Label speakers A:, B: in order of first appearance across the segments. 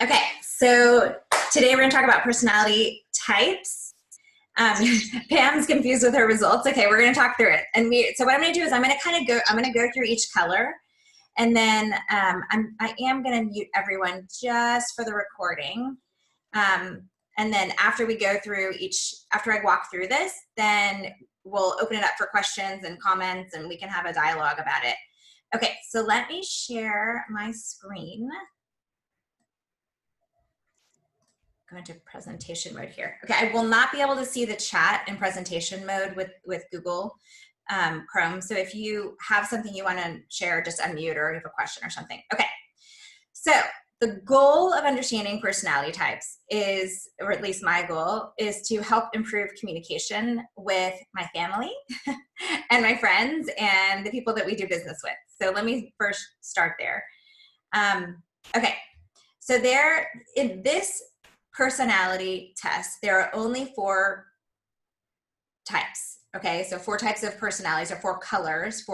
A: Okay, so today we're going to talk about personality types. Um, Pam's confused with her results. Okay, we're going to talk through it. So what I'm going to do is I'm going to go through each color, and then I am going to mute everyone just for the recording. And then after I walk through this, then we'll open it up for questions and comments, and we can have a dialogue about it. Okay, so let me share my screen. Go into presentation mode here. Okay, I will not be able to see the chat in presentation mode with Google Chrome. So if you have something you want to share, just unmute or you have a question or something. Okay, so the goal of understanding personality types is, or at least my goal, is to help improve communication with my family and my friends and the people that we do business with. So let me first start there. Okay, so in this personality test, there are only 4 types. Okay, so 4 types of personalities, or 4 colors,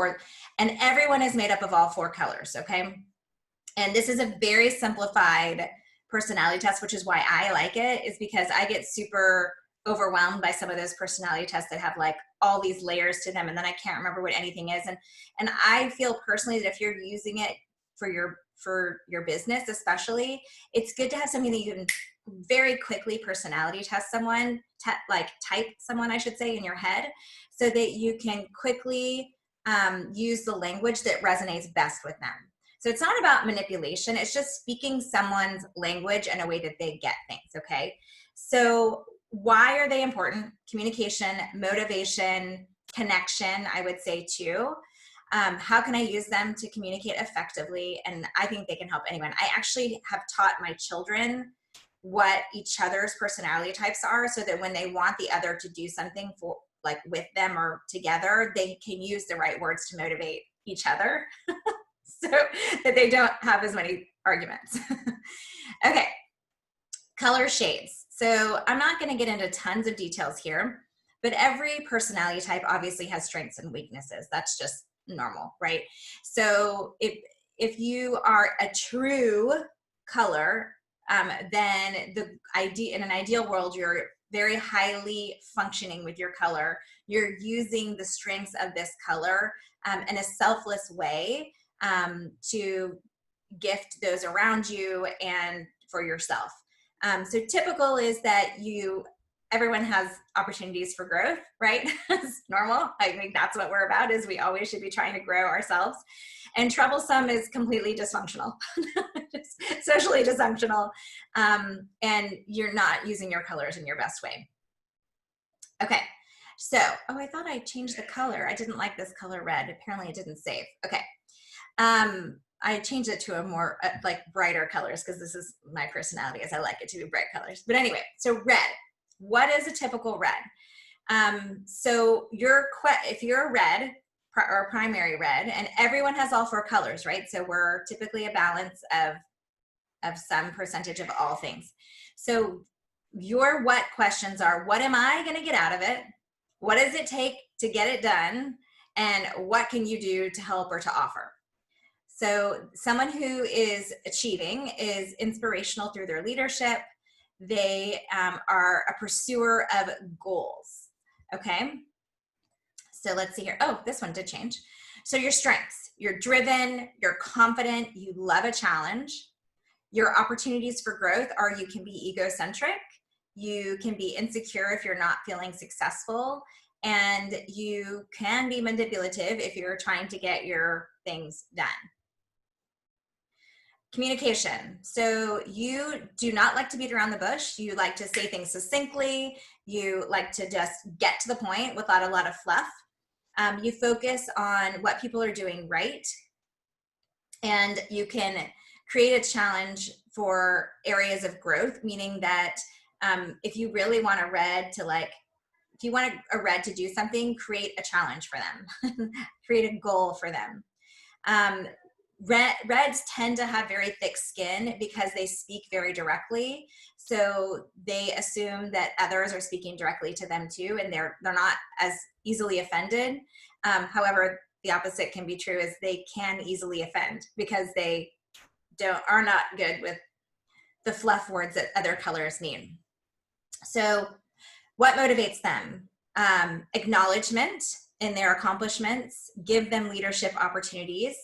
A: and everyone is made up of all 4 colors. Okay, and this is a very simplified personality test, which is why I like it, is because I get super overwhelmed by some of those personality tests that have like all these layers to them, and then I can't remember what anything is. And I feel personally that if you're using it for your business especially, it's good to have something that you can very quickly personality test someone, type someone, I should say, in your head, so that you can quickly use the language that resonates best with them. So it's not about manipulation, it's just speaking someone's language in a way that they get things, okay? So why are they important? Communication, motivation, connection, I would say too. How can I use them to communicate effectively? And I think they can help anyone. I actually have taught my children what each other's personality types are, so that when they want the other to do something with them or together, they can use the right words to motivate each other so that they don't have as many arguments. Okay, color shades. So I'm not going to get into tons of details here, but every personality type obviously has strengths and weaknesses. That's just normal, right? So if you are a true color, then in an ideal world, you're very highly functioning with your color. You're using the strengths of this color in a selfless way to gift those around you and for yourself. So typical is that everyone has opportunities for growth, right? It's normal. I think that's what we're about, is we always should be trying to grow ourselves. And troublesome is completely dysfunctional, just socially dysfunctional, and you're not using your colors in your best way. Okay, so, I thought I changed the color. I didn't like this color red. Apparently it didn't save. Okay. I changed it to a more brighter colors, because this is my personality, as I like it to be bright colors. But anyway, so red. What is a typical red? So if you're a red or primary red, and everyone has all 4 colors, right? So we're typically a balance of some percentage of all things. So your what questions are: what am I going to get out of it? What does it take to get it done? And what can you do to help or to offer? So someone who is achieving is inspirational through their leadership. They are a pursuer of goals. Okay, so let's see here. Oh, this one did change. So your strengths: you're driven, you're confident, you love a challenge. Your opportunities for growth are: you can be egocentric, you can be insecure if you're not feeling successful, and you can be manipulative if you're trying to get your things done. Communication. So you do not like to beat around the bush. You like to say things succinctly. You like to just get to the point without a lot of fluff. You focus on what people are doing right. And you can create a challenge for areas of growth, meaning that if you really want a red to do something, create a challenge for them, create a goal for them. Reds tend to have very thick skin because they speak very directly. So they assume that others are speaking directly to them too, and they're not as easily offended. However, the opposite can be true, is they can easily offend because they are not good with the fluff words that other colors mean. So what motivates them? Acknowledgement in their accomplishments, give them leadership opportunities,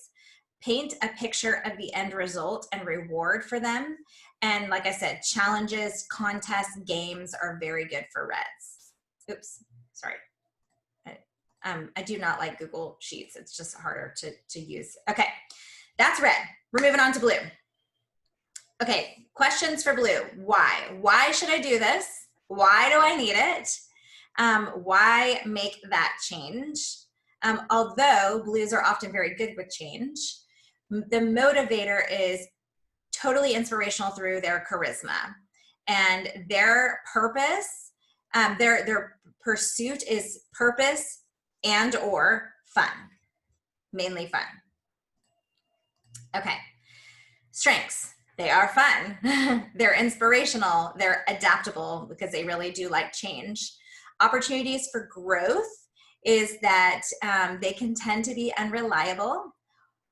A: paint a picture of the end result and reward for them. And like I said, challenges, contests, games are very good for reds. Oops, sorry. I do not like Google Sheets. It's just harder to use. Okay, that's red. We're moving on to blue. Okay, questions for blue. Why? Why should I do this? Why do I need it? Why make that change? Although blues are often very good with change, the motivator is totally inspirational through their charisma and their purpose. Their pursuit is purpose and or fun, mainly fun. Okay, strengths. They are fun. They're inspirational. They're adaptable because they really do like change. Opportunities for growth is that they can tend to be unreliable.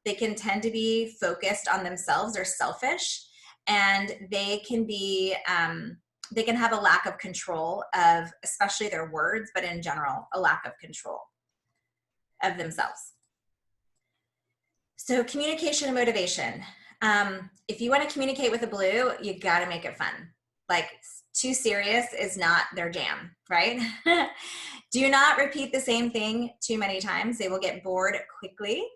A: They can tend to be focused on themselves or selfish, and they can be they can have a lack of control of especially their words, but in general, a lack of control of themselves. So communication and motivation. If you want to communicate with a blue, you got to make it fun. Like too serious is not their jam, right? Do not repeat the same thing too many times. They will get bored quickly.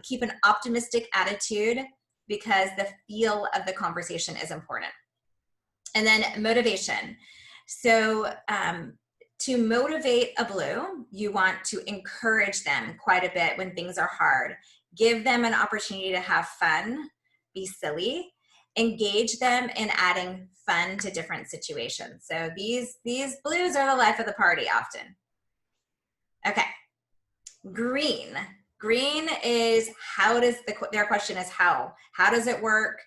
A: Keep an optimistic attitude because the feel of the conversation is important. And then motivation. So to motivate a blue, you want to encourage them quite a bit when things are hard. Give them an opportunity to have fun, be silly, engage them in adding fun to different situations. So these blues are the life of the party often. Okay, green. Green is their question is how does it work?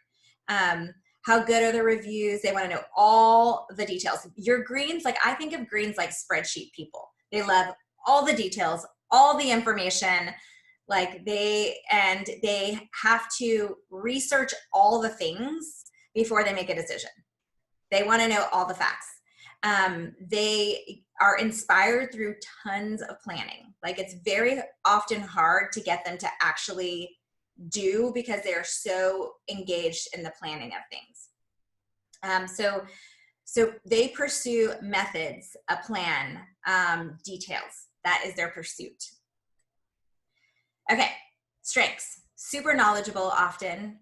A: How good are the reviews? They want to know all the details. Your greens, like I think of greens like spreadsheet people. They love all the details, all the information. Like they have to research all the things before they make a decision. They want to know all the facts. They are inspired through tons of planning. Like it's very often hard to get them to actually do because they're so engaged in the planning of things. So they pursue methods, a plan, details. That is their pursuit. Okay, strengths. Super knowledgeable often,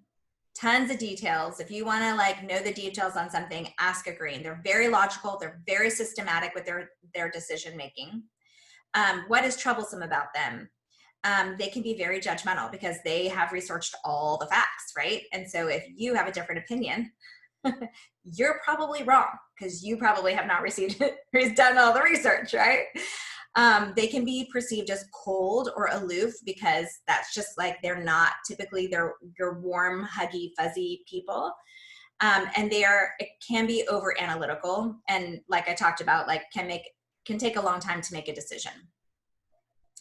A: tons of details. If you want to like know the details on something, ask a green. They're very logical. They're very systematic with their decision making. What is troublesome about them? They can be very judgmental because they have researched all the facts, right? And so if you have a different opinion, you're probably wrong because you probably have not done all the research, right? They can be perceived as cold or aloof because that's just like they're not typically your warm, huggy, fuzzy people. And it can be over analytical. And like I talked about, like can take a long time to make a decision.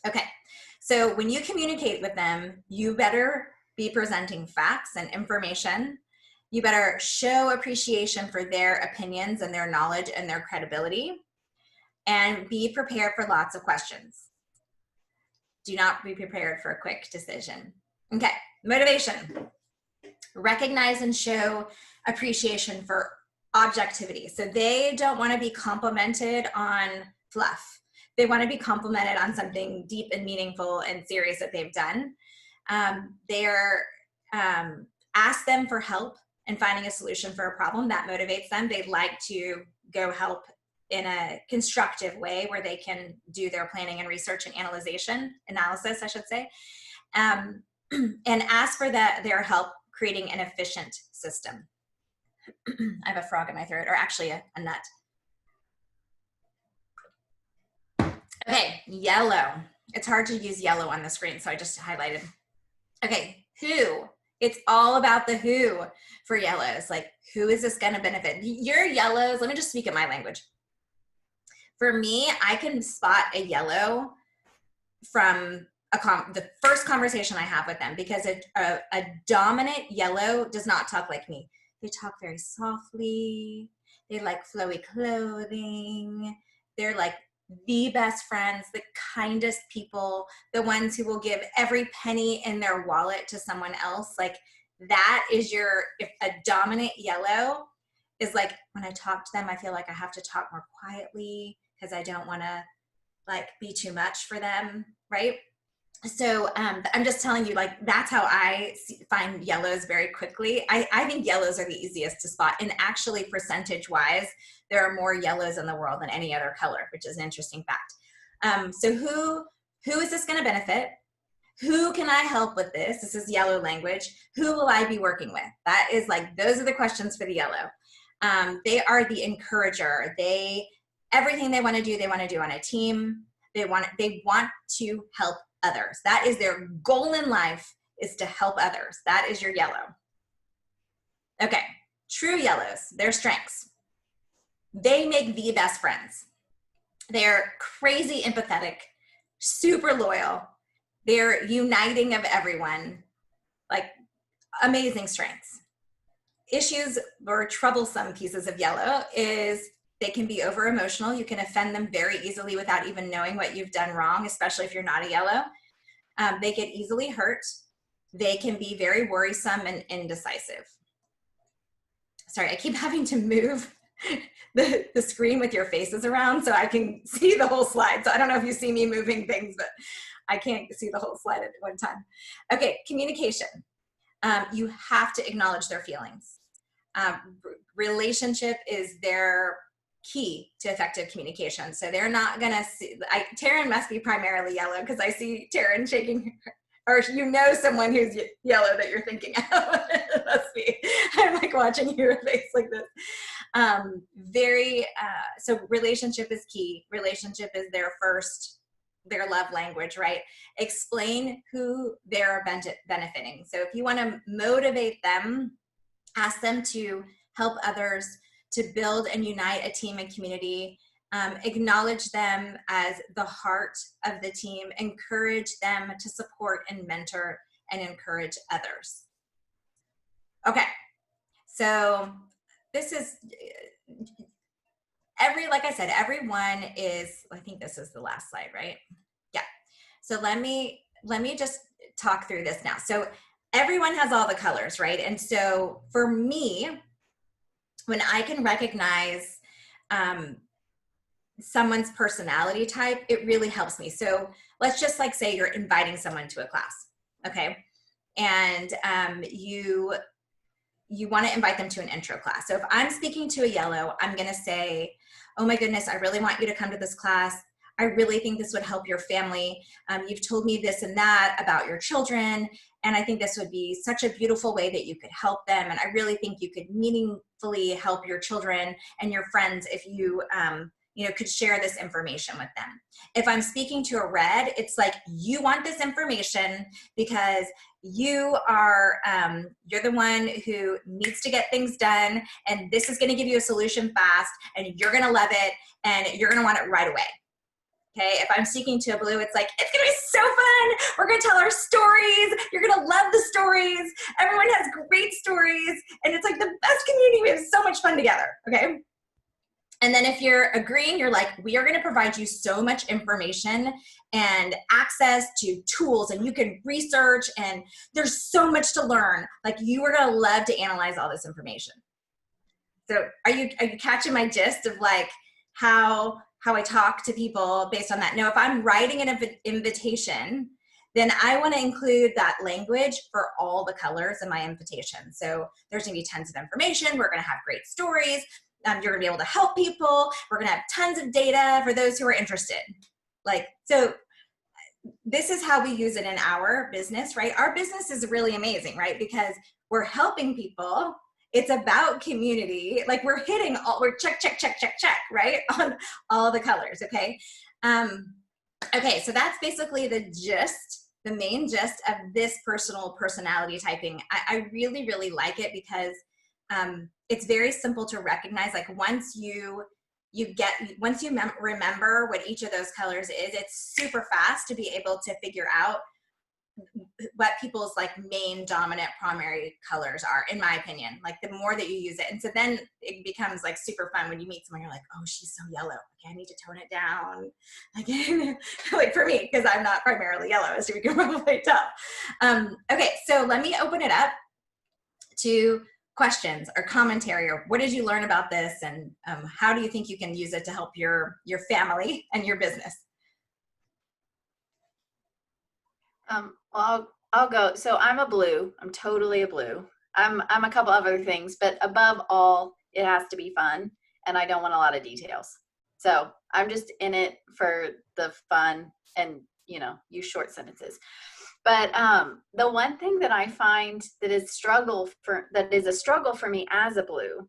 A: Okay. So when you communicate with them, you better be presenting facts and information. You better show appreciation for their opinions and their knowledge and their credibility. And be prepared for lots of questions. Do not be prepared for a quick decision. Okay, motivation. Recognize and show appreciation for objectivity. So they don't want to be complimented on fluff. They want to be complimented on something deep and meaningful and serious that they've done. Ask them for help in finding a solution for a problem. That motivates them. They'd like to go help in a constructive way where they can do their planning and research and analysis, I should say, and ask for their help creating an efficient system. I have a frog in my throat, or actually a nut. Okay, yellow. It's hard to use yellow on the screen, so I just highlighted. Okay, who? It's all about the who for yellows. Like, who is this going to benefit? Your yellows, let me just speak in my language. For me, I can spot a yellow from the first conversation I have with them because a dominant yellow does not talk like me. They talk very softly. They like flowy clothing. They're like the best friends, the kindest people, the ones who will give every penny in their wallet to someone else. Like that is if a dominant yellow is like, when I talk to them, I feel like I have to talk more quietly because I don't want to like be too much for them, right? So I'm just telling you, like, that's how I find yellows very quickly. I think yellows are the easiest to spot. And actually, percentage-wise, there are more yellows in the world than any other color, which is an interesting fact. So who is this going to benefit? Who can I help with this? This is yellow language. Who will I be working with? That is like, those are the questions for the yellow. They are the encourager. Everything they want to do on a team. They want to help others. That is their goal in life, is to help others. That is your yellow. Okay, true yellows, their strengths. They make the best friends. They're crazy empathetic, super loyal. They're uniting of everyone, like amazing strengths. Issues or troublesome pieces of yellow is they can be over emotional. You can offend them very easily without even knowing what you've done wrong, especially if you're not a yellow. They get easily hurt. They can be very worrisome and indecisive. Sorry, I keep having to move the screen with your faces around so I can see the whole slide. So I don't know if you see me moving things, but I can't see the whole slide at one time. Okay, communication. You have to acknowledge their feelings. Relationship is their key to effective communication. So they're not gonna see, Taryn must be primarily yellow because I see Taryn shaking, or someone who's yellow that you're thinking of. It must be. I'm like watching your face like this. So relationship is key. Relationship is their love language, right? Explain who they're benefiting. So if you want to motivate them, ask them to help others, to build and unite a team and community. Acknowledge them as the heart of the team. Encourage them to support and mentor and encourage others. Okay, so this is like I said, everyone is, I think this is the last slide, right? Yeah. So let me just talk through this now. So everyone has all the colors, right? And so for me, when I can recognize someone's personality type, it really helps me. So let's just like say you're inviting someone to a class, okay? And you want to invite them to an intro class. So if I'm speaking to a yellow, I'm going to say, oh my goodness, I really want you to come to this class. I really think this would help your family. You've told me this and that about your children, and I think this would be such a beautiful way that you could help them. And I really think you could meaningfully help your children and your friends if you, could share this information with them. If I'm speaking to a red, it's like, you want this information because you are, you're the one who needs to get things done, and this is going to give you a solution fast, and you're going to love it, and you're going to want it right away. Okay, if I'm speaking to a blue, it's like, it's gonna be so fun. We're gonna tell our stories. You're gonna love the stories. Everyone has great stories. And it's like the best community. We have so much fun together, okay? And then if you're agreeing, you're like, we are gonna provide you so much information and access to tools, and you can research, and there's so much to learn. Like, you are gonna love to analyze all this information. So are you catching my gist of like how I talk to people based on that? Now, if I'm writing an invitation, then I want to include that language for all the colors in my invitation. So there's going to be tons of information. We're going to have great stories. You're going to be able to help people. We're going to have tons of data for those who are interested. Like, so this is how we use it in our business, right? Our business is really amazing, right? Because we're helping people. It's about community. Like, we're hitting we're check, right? On all the colors, okay? Okay, so that's basically the main gist of this personality typing. I really, really like it because it's very simple to recognize. Like, once you remember what each of those colors is, it's super fast to be able to figure out what people's like main dominant primary colors are, in my opinion. Like the more that you use it, and so then it becomes like super fun when you meet someone, you're like, oh, she's so yellow, okay, I need to tone it down again. Like for me, because I'm not primarily yellow, as you can probably tell. Okay, so let me open it up to questions or commentary, or what did you learn about this, and how do you think you can use it to help your family and your business?
B: Well, I'll go. So I'm a blue. I'm totally a blue. I'm a couple other things, but above all, it has to be fun, and I don't want a lot of details. So I'm just in it for the fun and, use short sentences. But the one thing that I find that is a struggle for me as a blue,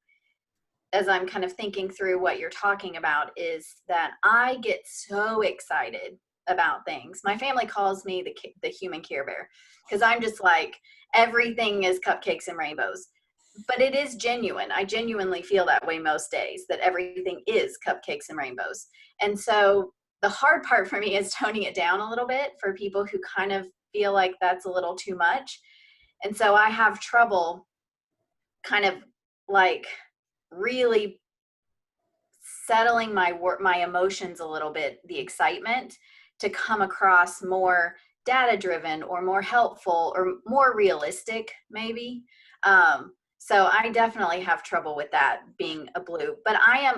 B: as I'm kind of thinking through what you're talking about, is that I get so excited about things. My family calls me the human Care Bear, because I'm just like, everything is cupcakes and rainbows. But it is genuine. I genuinely feel that way most days, that everything is cupcakes and rainbows. And so the hard part for me is toning it down a little bit for people who kind of feel like that's a little too much. And so I have trouble kind of like really settling my emotions a little bit, the excitement, to come across more data driven or more helpful or more realistic maybe. So I definitely have trouble with that, being a blue, but I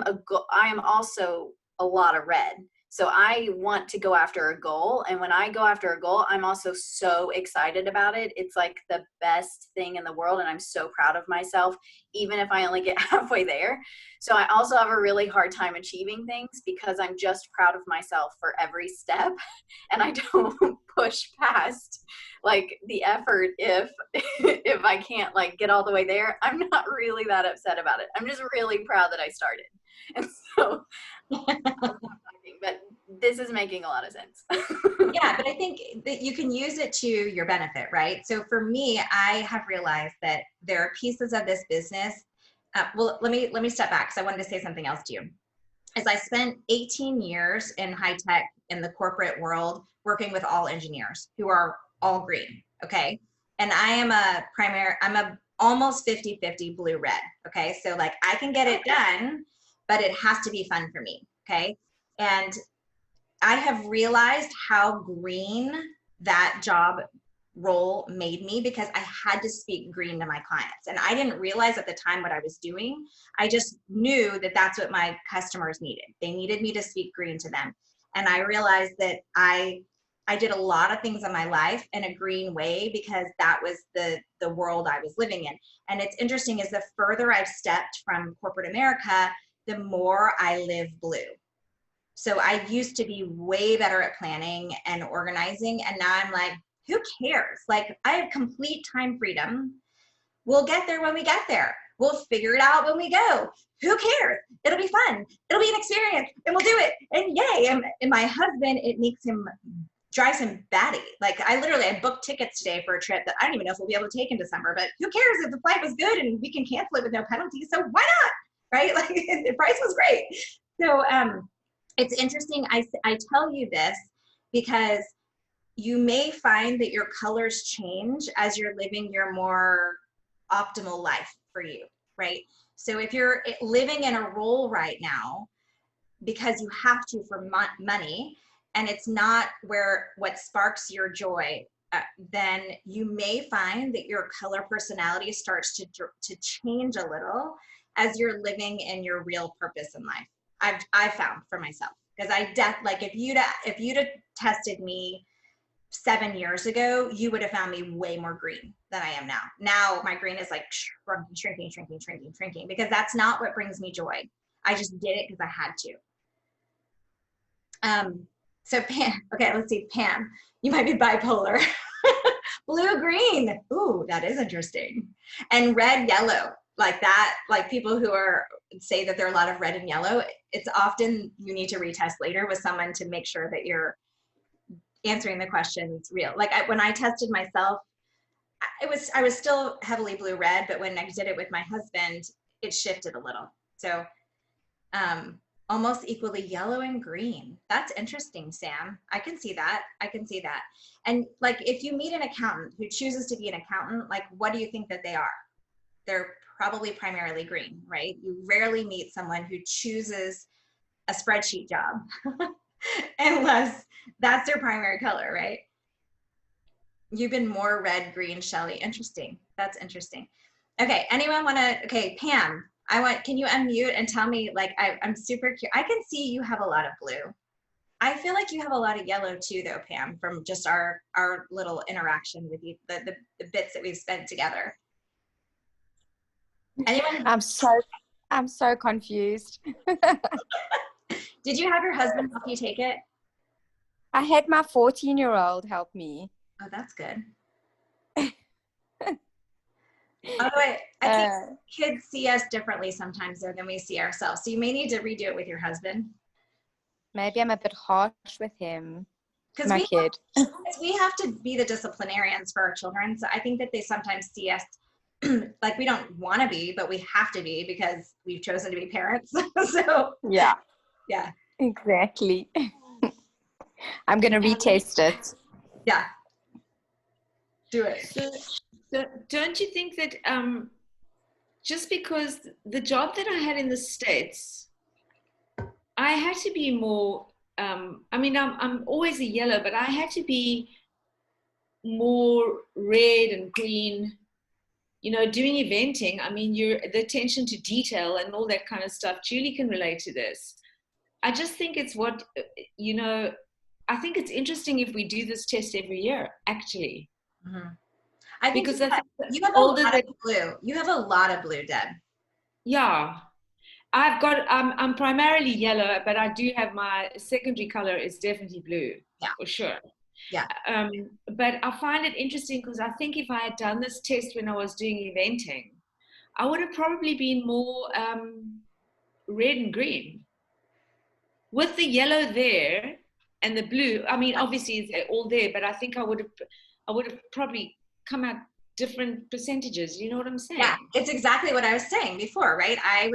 B: am also a lot of red. So I want to go after a goal. And when I go after a goal, I'm also so excited about it. It's like the best thing in the world. And I'm so proud of myself, even if I only get halfway there. So I also have a really hard time achieving things because I'm just proud of myself for every step. And I don't push past like the effort if I can't like get all the way there. I'm not really that upset about it. I'm just really proud that I started. And so but this is making a lot of sense.
A: Yeah, but I think that you can use it to your benefit, right? So for me, I have realized that there are pieces of this business. Well, let me step back, because I wanted to say something else to you. As I spent 18 years in high tech in the corporate world, working with all engineers who are all green, okay? And I'm a almost 50-50 blue red, okay? So like I can get it done, but it has to be fun for me, okay? And I have realized how green that job role made me, because I had to speak green to my clients. And I didn't realize at the time what I was doing. I just knew that that's what my customers needed. They needed me to speak green to them. And I realized that I did a lot of things in my life in a green way, because that was the world I was living in. And it's interesting, is the further I've stepped from corporate America, the more I live blue. So I used to be way better at planning and organizing, and now I'm like, who cares? Like, I have complete time freedom. We'll get there when we get there. We'll figure it out when we go. Who cares? It'll be fun. It'll be an experience, and we'll do it. And yay! And my husband, drives him batty. Like I booked tickets today for a trip that I don't even know if we'll be able to take in December. But who cares if the flight was good and we can cancel it with no penalty? So why not? Right? Like the price was great. So it's interesting. I tell you this because you may find that your colors change as you're living your more optimal life for you, right? So if you're living in a role right now because you have to for money, and it's not what sparks your joy, then you may find that your color personality starts to change a little as you're living in your real purpose in life. I've found for myself, because like if you'd have tested me 7 years ago, you would have found me way more green than I am now. Now my green is like shrinking, because that's not what brings me joy. I just did it because I had to. So Pam, okay, let's see, Pam, you might be bipolar. Blue, green. Ooh, that is interesting. And red, yellow, like that, like people who say that there are a lot of red and yellow, it's often you need to retest later with someone to make sure that you're answering the questions real. Like when I tested myself, I was still heavily blue red, but when I did it with my husband, it shifted a little. So almost equally yellow and green. That's interesting, Sam. I can see that. I can see that. And like, if you meet an accountant who chooses to be an accountant, like, what do you think that they are? They're probably primarily green, right? You rarely meet someone who chooses a spreadsheet job unless that's their primary color, right? You've been more red, green, Shelly. Interesting. That's interesting. Okay, anyone want to, okay, Pam, can you unmute and tell me, like, I'm super curious. I can see you have a lot of blue. I feel like you have a lot of yellow too, though, Pam, from just our little interaction with you, the bits that we've spent together. Anyone?
C: I'm so confused.
A: Did you have your husband help you take it?
C: I had my 14-year-old help me.
A: Oh, that's good. Although I think kids see us differently sometimes though than we see ourselves. So you may need to redo it with your husband.
C: Maybe I'm a bit harsh with him, my
A: Because
C: kid.
A: we have to be the disciplinarians for our children. So I think that they sometimes see us like we don't want to be, but we have to be because we've chosen to be parents. So
C: Yeah,
A: yeah,
C: exactly. I'm going to retest it.
A: yeah, do it.
D: So don't you think that just because the job that I had in the States, I had to be more, I mean, I'm always a yellow, but I had to be more red and green, you know, doing eventing. I mean, the attention to detail and all that kind of stuff. Julie can relate to this. I just think it's what, you know, I think it's interesting if we do this test every year, actually.
A: Mm-hmm. I think
D: because
A: you have a lot of blue. You have a lot of blue, Deb.
D: Yeah. I'm primarily yellow, but I do have my secondary color is definitely blue.
A: Yeah.
D: For sure.
A: Yeah.
D: But I find it interesting because I think if I had done this test when I was doing eventing, I would have probably been more red and green. With the yellow there and the blue, I mean, obviously it's all there, but I think I would have probably come out different percentages. You know what I'm saying?
A: Yeah, it's exactly what I was saying before, right? I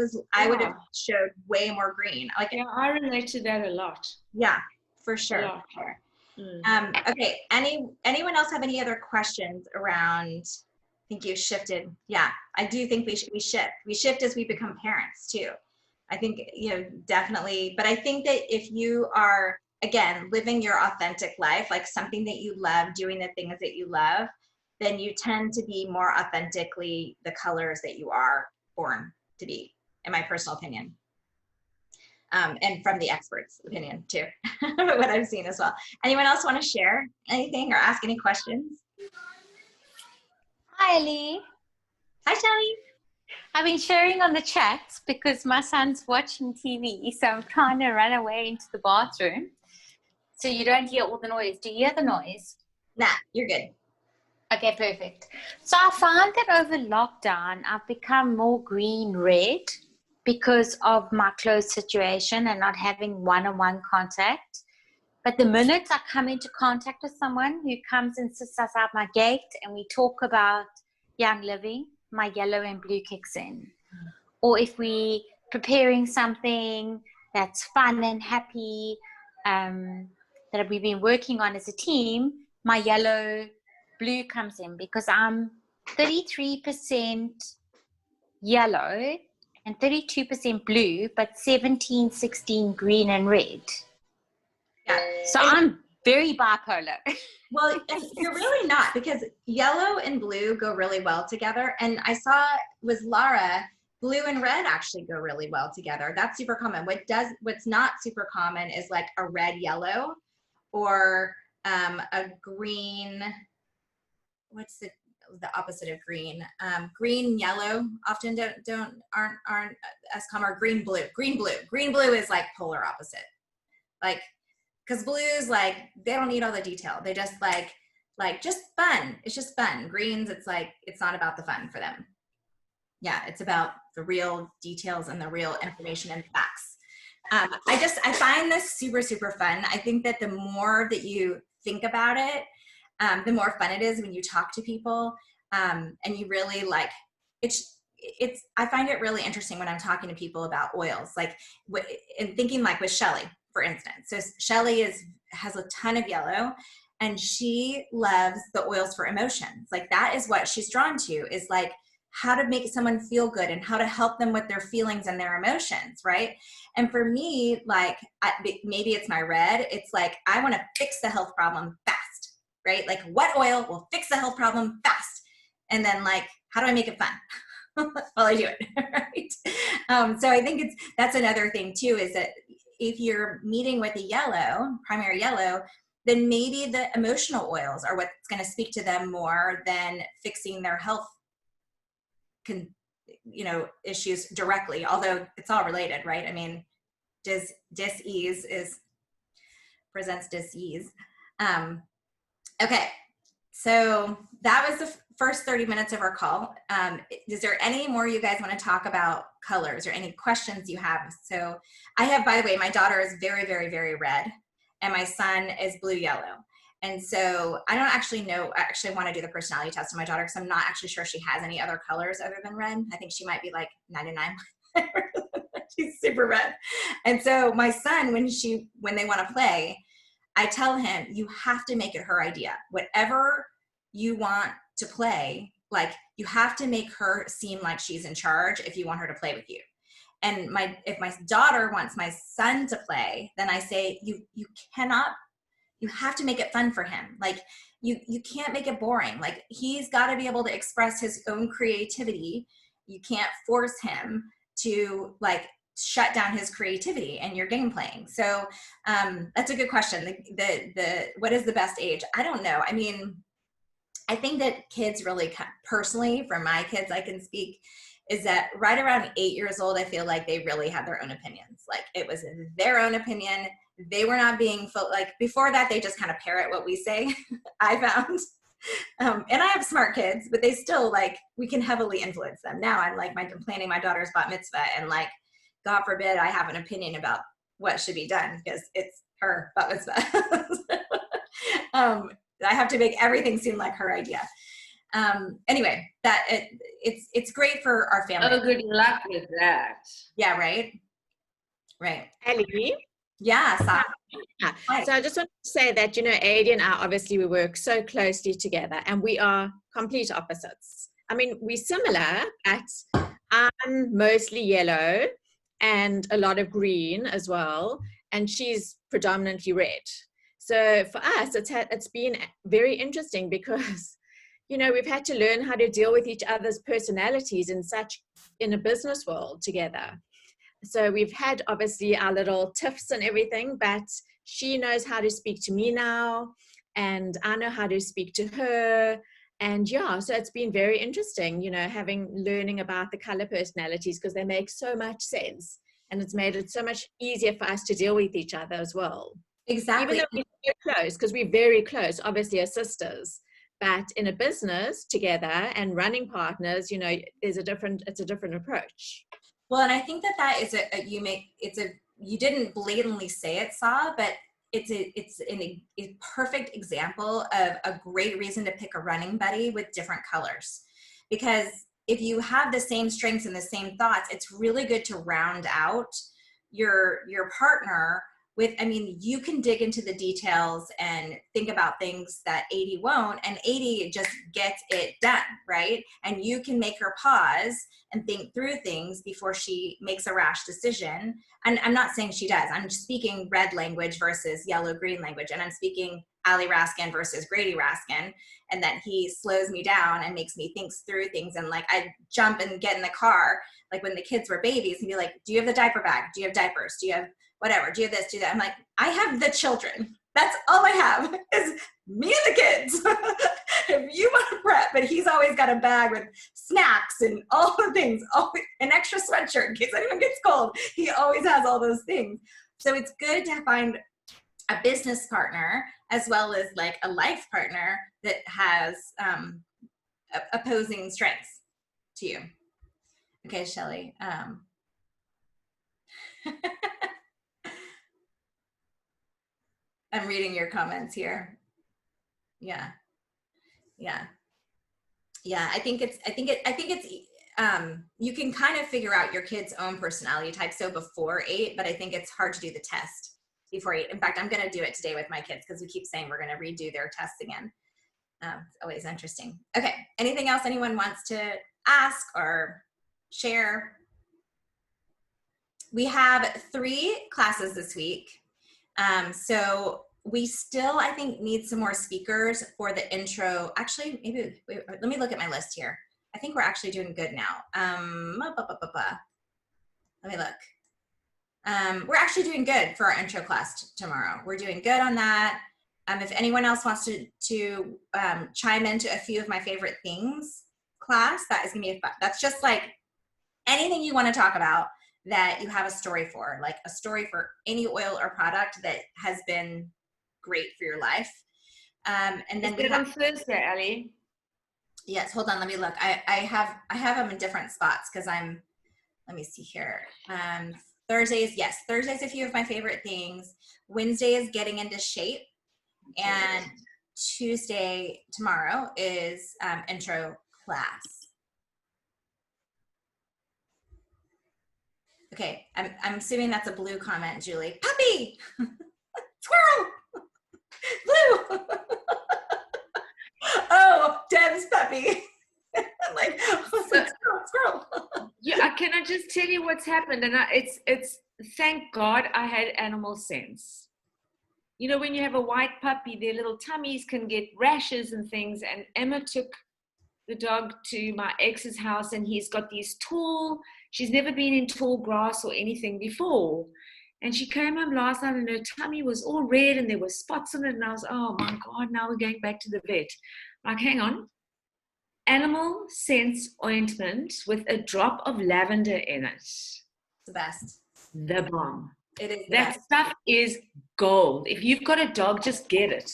A: would have showed way more green. Like,
D: yeah, I relate to that a lot.
A: Yeah, for sure. For sure. Okay. Anyone else have any other questions around? I think you shifted. Yeah, I do think we shift. We shift as we become parents too. I think, you know, definitely. But I think that if you are, again, living your authentic life, like something that you love, doing the things that you love, then you tend to be more authentically the colors that you are born to be, in my personal opinion. And from the experts' opinion too, what I've seen as well. Anyone else want to share anything or ask any questions?
E: Hi, Ellie.
A: Hi, Shelly.
E: I've been sharing on the chat because my son's watching TV, so I'm trying to run away into the bathroom so you don't hear all the noise. Do you hear the noise?
A: Nah, you're good.
E: Okay, perfect. So I found that over lockdown, I've become more green-red because of my closed situation and not having one-on-one contact. But the minute I come into contact with someone who comes and sits outside my gate and we talk about young living, my yellow and blue kicks in. Or if we preparing something that's fun and happy that we've been working on as a team, my yellow blue comes in because I'm 33% yellow and 32% blue, but 17-16 green and red.
A: Yeah.
E: So I'm very bipolar.
A: Well, you're really not, because yellow and blue go really well together. And I saw with Lara, blue and red actually go really well together. That's super common. What's not super common is like a red yellow or a green. What's the opposite of green? Green yellow often aren't as common. Or green blue. Green blue is like polar opposite. Like, because blues, like, they don't need all the detail. They just like just fun. It's just fun. Greens, it's like, it's not about the fun for them. Yeah, it's about the real details and the real information and facts. I find this super, super fun. I think that the more that you think about it, the more fun it is when you talk to people, and you really like, I find it really interesting when I'm talking to people about oils, like and thinking like with Shelly, for instance. So Shelly has a ton of yellow, and she loves the oils for emotions. Like that is what she's drawn to, is like how to make someone feel good and how to help them with their feelings and their emotions, right? And for me, like maybe it's my red. It's like I want to fix the health problem fast, right? Like what oil will fix the health problem fast? And then like, how do I make it fun? Well, I do it, right? So I think that's another thing too, is that if you're meeting with a yellow, primary yellow, then maybe the emotional oils are what's going to speak to them more than fixing their health issues directly, although it's all related, right? I mean, dis-ease presents dis-ease. Okay, so that was the first 30 minutes of our call. Is there any more you guys want to talk about colors or any questions you have? So I have, by the way, my daughter is very, very, very red, and my son is blue-yellow. And so I don't actually know, I actually want to do the personality test on my daughter, because I'm not actually sure she has any other colors other than red. I think she might be like 99. She's super red. And so my son, when they want to play, I tell him, you have to make it her idea. Whatever you want to play, like you have to make her seem like she's in charge if you want her to play with you. And if my daughter wants my son to play, then I say, you have to make it fun for him. Like you can't make it boring. Like he's got to be able to express his own creativity. You can't force him to like shut down his creativity and your game playing. So that's a good question. The what is the best age? I don't know. I mean, I think that kids really, personally, for my kids, I can speak, is that right around 8 years old, I feel like they really had their own opinions. Like it was their own opinion. They were not being like before that, they just kind of parrot what we say. I found, and I have smart kids, but they still like, we can heavily influence them. Now I'm like, I'm planning my daughter's bat mitzvah, and like, God forbid I have an opinion about what should be done because it's her bat mitzvah. I have to make everything seem like her idea. Anyway, it's great for our family.
D: Oh, good luck with that.
A: Yeah, right.
F: Ellie?
A: Yeah,
F: Yeah. So I just want to say that, Adi and I, obviously we work so closely together, and we are complete opposites. I mean, we're similar, but I'm mostly yellow and a lot of green as well, and she's predominantly red. So for us, it's been very interesting because, we've had to learn how to deal with each other's personalities in a business world together. So we've had obviously our little tiffs and everything, but she knows how to speak to me now, and I know how to speak to her. And yeah, so it's been very interesting, learning about the color personalities, because they make so much sense, and it's made it so much easier for us to deal with each other as well.
A: exactly.
F: Even though we're so close, because we're very close, obviously as sisters, but in a business together and running partners, it's a different approach.
A: Well, and I think that is you didn't blatantly say it, Sa, but it's a perfect example of a great reason to pick a running buddy with different colors. Because if you have the same strengths and the same thoughts, it's really good to round out your partner with, you can dig into the details and think about things that Adi won't, and Adi just gets it done, right? And you can make her pause and think through things before she makes a rash decision. And I'm not saying she does. I'm speaking red language versus yellow-green language, and I'm speaking Ali Raskin versus Grady Raskin, and that he slows me down and makes me think through things. And like, I jump and get in the car, like when the kids were babies, and be like, do you have the diaper bag? Do you have diapers? Do you have whatever? Do you have this? Do that? I'm like, I have the children. That's all I have is me and the kids. If you want to prep, but he's always got a bag with snacks and all the things, an extra sweatshirt in case anyone gets cold. He always has all those things. So it's good to find a business partner as well as like a life partner that has opposing strengths to you. Okay, Shelly. I'm reading your comments here. Yeah. I think it's you can kind of figure out your kid's own personality type so before 8, but I think it's hard to do the test before 8. In fact, I'm going to do it today with my kids because we keep saying we're going to redo their tests again. It's always interesting. Okay, anything else anyone wants to ask or share? We have 3 classes this week. So we still, I think, need some more speakers for the intro. Actually, maybe, wait, let me look at my list here. I think we're actually doing good now. Let me look. We're actually doing good for our intro class tomorrow. We're doing good on that. If anyone else wants to chime into a few of my favorite things class, that is gonna be fun. That's just like anything you want to talk about that you have a story for, like a story for any oil or product that has been great for your life. And then
D: Is it on Thursday, Ali?
A: Yes, hold on, let me look. I have them in different spots because let me see here. Thursdays, yes, Thursdays a few of my favorite things. Wednesday is getting into shape. And Tuesday, tomorrow, is intro class. Okay, I'm assuming that's a blue comment, Julie. Puppy! Squirrel! Blue! Oh, Deb's puppy. I'm like, squirrel.
D: Yeah, can I just tell you what's happened? And it's thank God I had animal sense. You know, when you have a white puppy, their little tummies can get rashes and things. And Emma took the dog to my ex's house, and he's got these she's never been in tall grass or anything before. And she came home last night and her tummy was all red and there were spots on it. And I was, oh my God, now we're going back to the vet. Like, hang on. Animal Sense ointment with a drop of lavender in it.
A: The best.
D: The bomb.
A: It is.
D: That stuff is gold. If you've got a dog, just get it.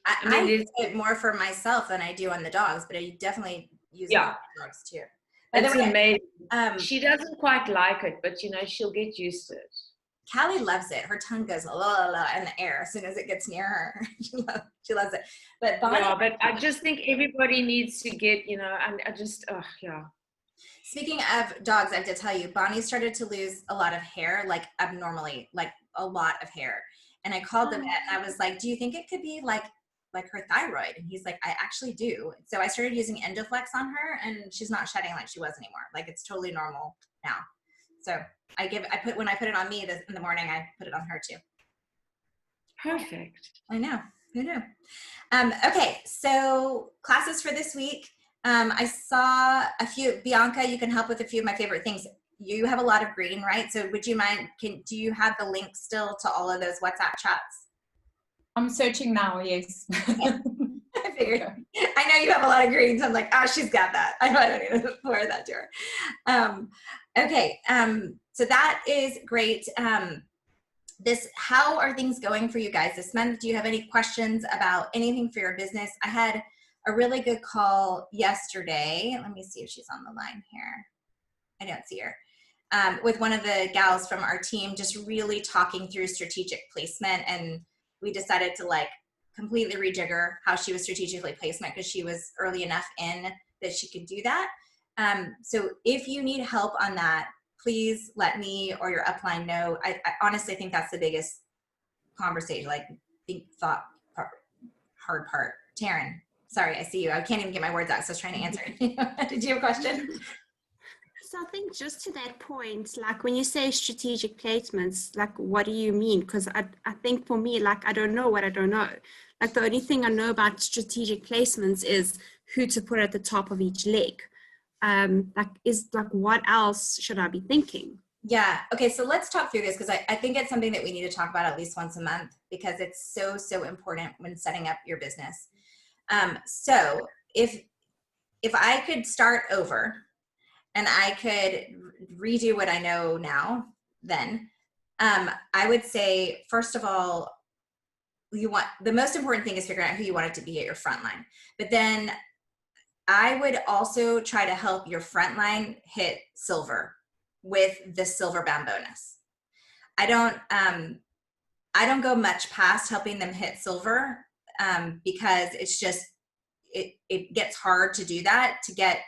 A: I use it more for myself than I do on the dogs, but I definitely use it on the dogs too.
D: It's amazing. She doesn't quite like it, but you know, she'll get used to it.
A: Callie loves it. Her tongue goes la la la in the air as soon as it gets near her. She loves it. But Bonnie,
D: yeah, but I just think everybody needs to get, you know, and I just, yeah.
A: Speaking of dogs, I have to tell you, Bonnie started to lose a lot of hair, like abnormally, like a lot of hair. And I called the vet and I was like, do you think it could be like her thyroid? And he's like, I actually do. So I started using Endoflex on her and she's not shedding like she was anymore. Like it's totally normal now. So when I put it on me in the morning, I put it on her too.
D: Perfect.
A: I know. Who knew? Okay, so classes for this week. I saw a few. Bianca, you can help with a few of my favorite things. You have a lot of green, right? So would you mind, do you have the link still to all of those WhatsApp chats?
G: I'm searching now, yes.
A: I figured. I know you have a lot of greens. I'm like, she's got that. I don't need to forward that to her. Okay, so that is great. How are things going for you guys this month? Do you have any questions about anything for your business? I had a really good call yesterday. Let me see if she's on the line here. I don't see her. With one of the gals from our team, just really talking through strategic placement, and we decided to like completely rejigger how she was strategically placement because she was early enough in that she could do that. So if you need help on that, please let me or your upline know. I honestly think that's the biggest conversation, like hard part. Taryn, sorry, I see you. I can't even get my words out, so I was trying to answer. Did you have a question?
H: So I think just to that point, like when you say strategic placements, like what do you mean? Because I think for me, like I don't know what I don't know. Like the only thing I know about strategic placements is who to put at the top of each leg. What else should I be thinking?
A: Yeah. Okay. So let's talk through this because I think it's something that we need to talk about at least once a month because it's so important when setting up your business. So if I could start over and I could redo what I know now, then I would say, first of all, the most important thing is figuring out who you want it to be at your front line. But then I would also try to help your front line hit silver with the silver bound bonus. I don't go much past helping them hit silver because it's just, it gets hard to do that, to get,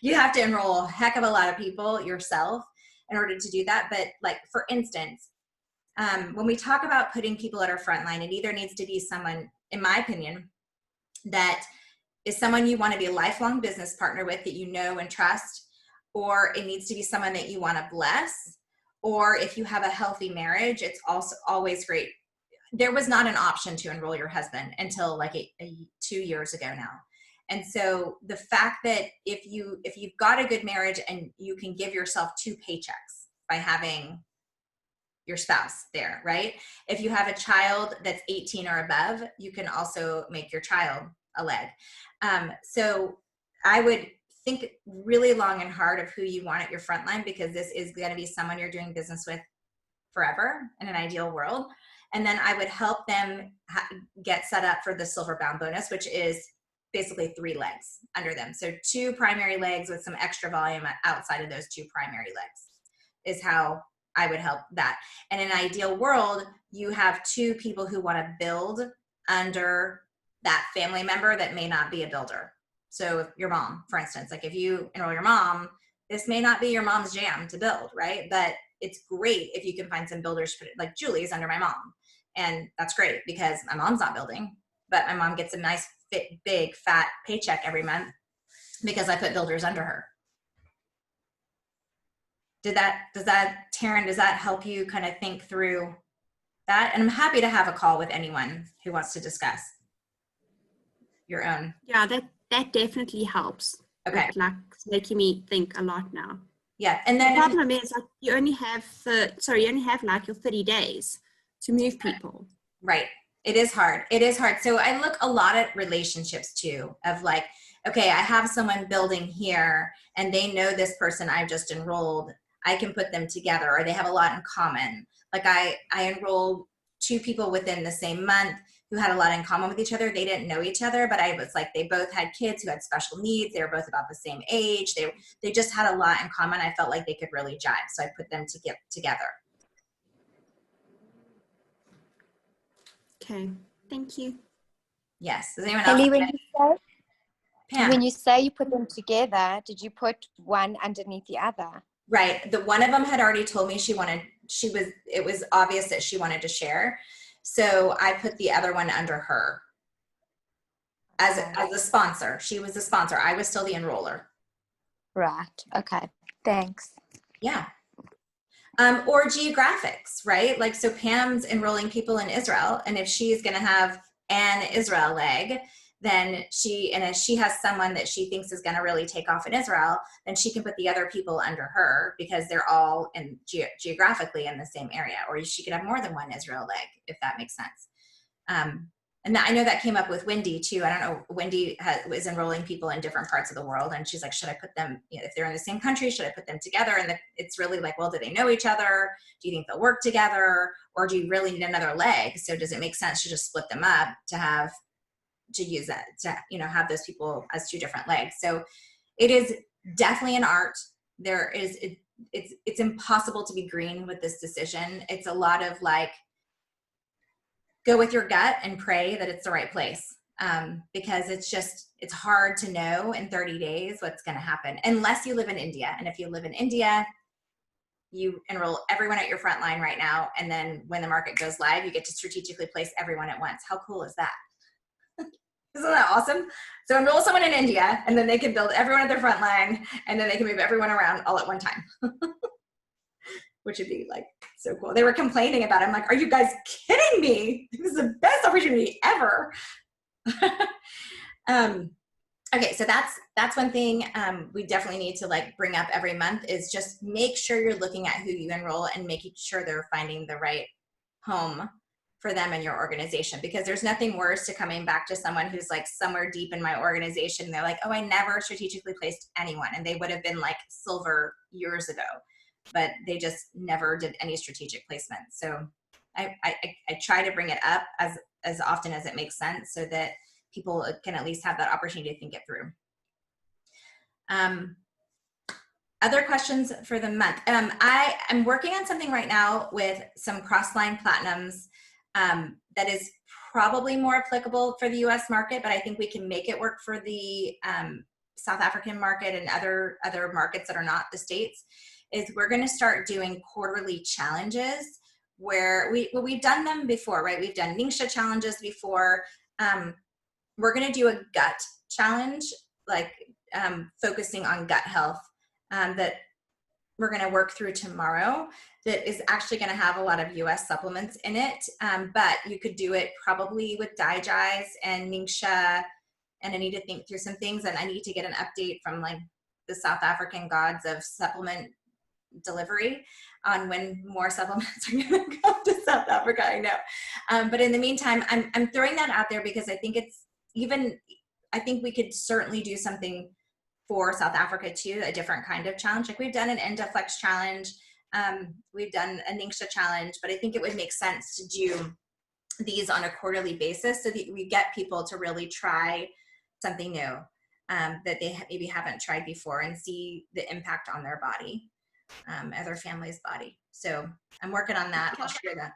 A: you have to enroll a heck of a lot of people yourself in order to do that. But like, for instance, when we talk about putting people at our front line, it either needs to be someone, in my opinion, that is someone you want to be a lifelong business partner with, that you know and trust, or it needs to be someone that you want to bless, or if you have a healthy marriage, it's also always great. There was not an option to enroll your husband until like 2 years ago now. And so the fact that if you've got a good marriage and you can give yourself 2 paychecks by having your spouse there, right? If you have a child that's 18 or above, you can also make your child a leg. So I would think really long and hard of who you want at your front line, because this is going to be someone you're doing business with forever in an ideal world. And then I would help them get set up for the silver bound bonus, which is basically 3 legs under them. So 2 primary legs with some extra volume outside of those 2 primary legs is how I would help that. And in an ideal world, you have 2 people who want to build under that family member that may not be a builder. So if your mom, for instance, like if you enroll your mom, this may not be your mom's jam to build, right? But it's great if you can find some builders, like Julie's under my mom. And that's great because my mom's not building, but my mom gets a nice, fit, big, fat paycheck every month because I put builders under her. Taryn, does that help you kind of think through that? And I'm happy to have a call with anyone who wants to discuss your own.
H: Yeah, that definitely helps.
A: Okay.
H: It's like it's making me think a lot now.
A: Yeah, and then
H: the problem is like you only have like your 30 days to move people.
A: Right. It is hard. It is hard. So I look a lot at relationships too, of like, okay, I have someone building here and they know this person I've just enrolled. I can put them together, or they have a lot in common. Like I enrolled 2 people within the same month who had a lot in common with each other. They didn't know each other, but I was like, they both had kids who had special needs. They were both about the same age. They just had a lot in common. I felt like they could really jive. So I put them together.
H: Okay, thank you.
A: Yes. Does anyone else?
C: Kelly,
A: Pam.
C: when you say you put them together, did you put one underneath the other?
A: Right. The one of them had already told me it was obvious that she wanted to share. So I put the other one under her as a sponsor. She was the sponsor. I was still the enroller.
C: Right. Okay. Thanks.
A: Yeah. Or geographics, right? Like, so Pam's enrolling people in Israel, and if she's going to have an Israel leg, then if she has someone that she thinks is going to really take off in Israel, then she can put the other people under her because they're all geographically in the same area. Or she could have more than one Israel leg, if that makes sense. And I know that came up with Wendy too. I don't know, Wendy was enrolling people in different parts of the world, and she's like, should I put them, if they're in the same country, should I put them together? And it's really like, well, do they know each other? Do you think they'll work together? Or do you really need another leg? So does it make sense to just split them up to use that, to have those people as 2 different legs? So it is definitely an art. It's impossible to be green with this decision. It's a lot of like, go with your gut and pray that it's the right place. Because it's hard to know in 30 days what's going to happen unless you live in India. And if you live in India, you enroll everyone at your front line right now. And then when the market goes live, you get to strategically place everyone at once. How cool is that? Isn't that awesome? So enroll someone in India, and then they can build everyone at their front line, and then they can move everyone around all at one time. Which would be like so cool. They were complaining about it. I'm like, are you guys kidding me? This is the best opportunity ever. Okay, so that's one thing we definitely need to like bring up every month, is just make sure you're looking at who you enroll and making sure they're finding the right home for them and your organization, because there's nothing worse to coming back to someone who's like somewhere deep in my organization and they're like, oh, I never strategically placed anyone, and they would have been like silver years ago, but they just never did any strategic placement. So I try to bring it up as often as it makes sense so that people can at least have that opportunity to think it through. Other questions for the month. I'm working on something right now with some Crossline Platinums that is probably more applicable for the US market, but I think we can make it work for the South African market and other markets that are not the States, is we're going to start doing quarterly challenges where we've done them before, right? We've done Ningxia challenges before. We're going to do a gut challenge, like focusing on gut health, that we're going to work through tomorrow, that is actually going to have a lot of US supplements in it. But you could do it probably with Dijais and Ningxia, and I need to think through some things, and I need to get an update from like the South African gods of supplement delivery on when more supplements are going to come to South Africa. I know. But in the meantime, I'm throwing that out there because I think I think we could certainly do something for South Africa too, a different kind of challenge. Like we've done an Endoflex challenge. We've done a Ningxia challenge, but I think it would make sense to do these on a quarterly basis so that we get people to really try something new that they maybe haven't tried before and see the impact on their body, or their family's body. So I'm working on that. I'll share that.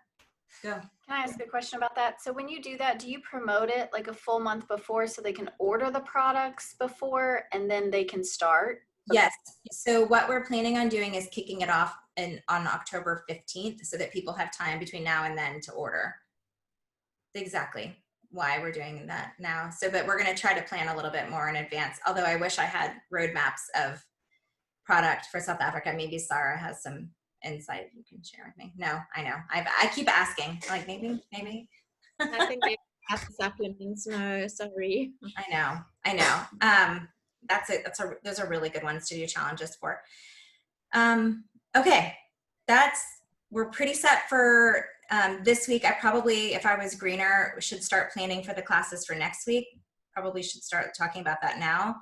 A: Go.
B: Can I ask a question about that? So when you do that, do you promote it like a full month before so they can order the products before and then they can start?
A: Yes. So what we're planning on doing is kicking it off on October 15th so that people have time between now and then to order. Exactly why we're doing that now. So, but we're going to try to plan a little bit more in advance. Although I wish I had roadmaps of product for South Africa. Maybe Sarah has some insight you can share with me. No, I know. I keep asking, like maybe.
F: I think maybe that's the supplements. No, sorry.
A: I know. That's it. Those are really good ones to do challenges for. Okay. We're pretty set for this week. I probably, if I was greener, should start planning for the classes for next week. Probably should start talking about that now.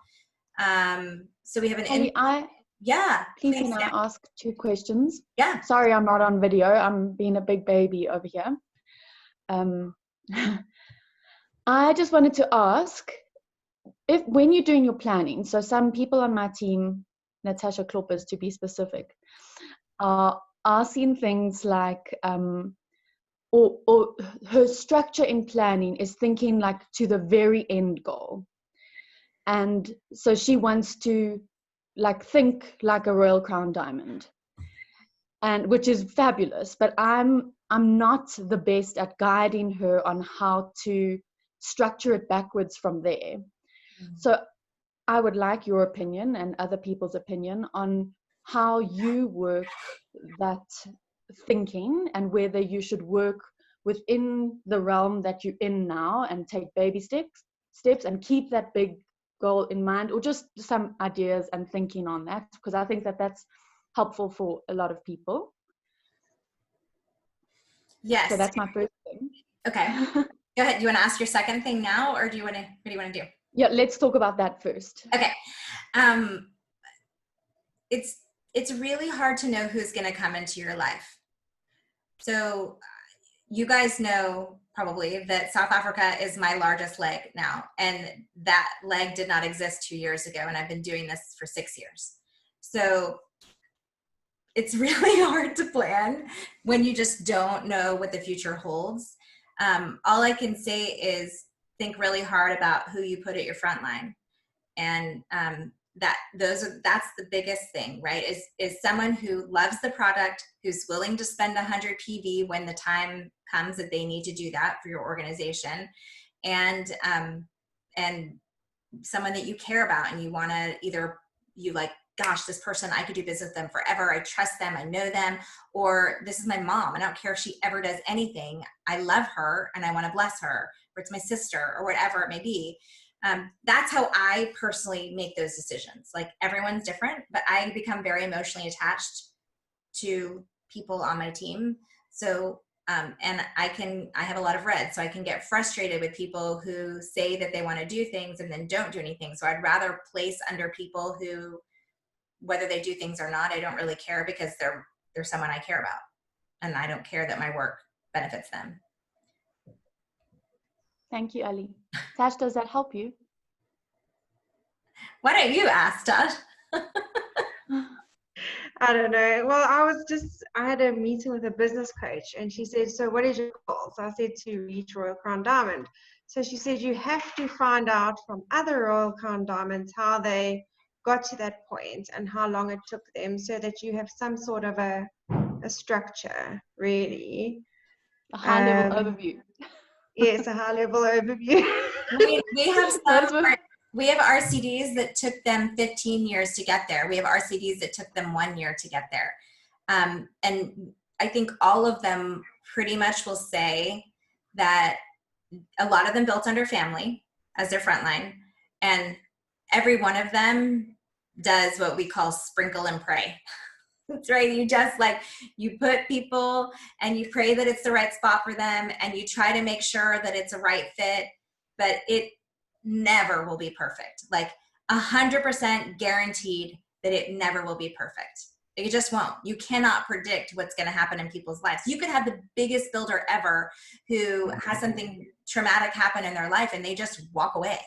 A: So we have an yeah.
I: Please can I ask 2 questions?
A: Yeah.
I: Sorry, I'm not on video. I'm being a big baby over here. I just wanted to ask, when you're doing your planning, so some people on my team, Natasha Kloppers to be specific, are seeing things like, or her structure in planning is thinking like to the very end goal. And so she wants to like think like a Royal Crown diamond, and which is fabulous, but I'm not the best at guiding her on how to structure it backwards from there. So I would like your opinion and other people's opinion on how you work that thinking, and whether you should work within the realm that you're in now and take baby steps and keep that big goal in mind, or just some ideas and thinking on that, because I think that that's helpful for a lot of people.
A: Yes.
I: So that's my first thing.
A: Okay. Go ahead. Do you want to ask your second thing now, or what do you want to do?
I: Yeah, let's talk about that first.
A: Okay. It's really hard to know who's going to come into your life. So you guys know probably that South Africa is my largest leg now, and that leg did not exist 2 years ago, and I've been doing this for 6 years. So it's really hard to plan when you just don't know what the future holds. All I can say is think really hard about who you put at your front line, and that's the biggest thing, right? Is someone who loves the product, who's willing to spend 100 PV when the time comes that they need to do that for your organization, and someone that you care about, and you want to either you like, gosh, this person, I could do business with them forever. I trust them. I know them. Or this is my mom. I don't care if she ever does anything. I love her and I want to bless her. Or it's my sister, or whatever it may be. That's how I personally make those decisions. Like, everyone's different, but I become very emotionally attached to people on my team. So, and I have a lot of red, so I can get frustrated with people who say that they want to do things and then don't do anything. So I'd rather place under people who, whether they do things or not, I don't really care, because they're someone I care about, and I don't care that my work benefits them.
I: Thank you, Ali. Tash, does that help you?
A: Why don't you ask, Tash?
J: I don't know. Well, I had a meeting with a business coach and she said, so what is your goal? So I said to reach Royal Crown Diamond. So she said, you have to find out from other Royal Crown Diamonds how they got to that point and how long it took them so that you have some sort of a structure, really.
I: A high-level overview.
J: Yes, a high-level overview.
A: We have some. We have RCDs that took them 15 years to get there. We have RCDs that took them 1 year to get there. And I think all of them pretty much will say that a lot of them built under family as their frontline. And every one of them does what we call sprinkle and pray. That's right. You just you put people and you pray that it's the right spot for them and you try to make sure that it's a right fit, but it never will be perfect. 100% guaranteed that it never will be perfect. It just won't. You cannot predict what's going to happen in people's lives. You could have the biggest builder ever who has something traumatic happen in their life and they just walk away.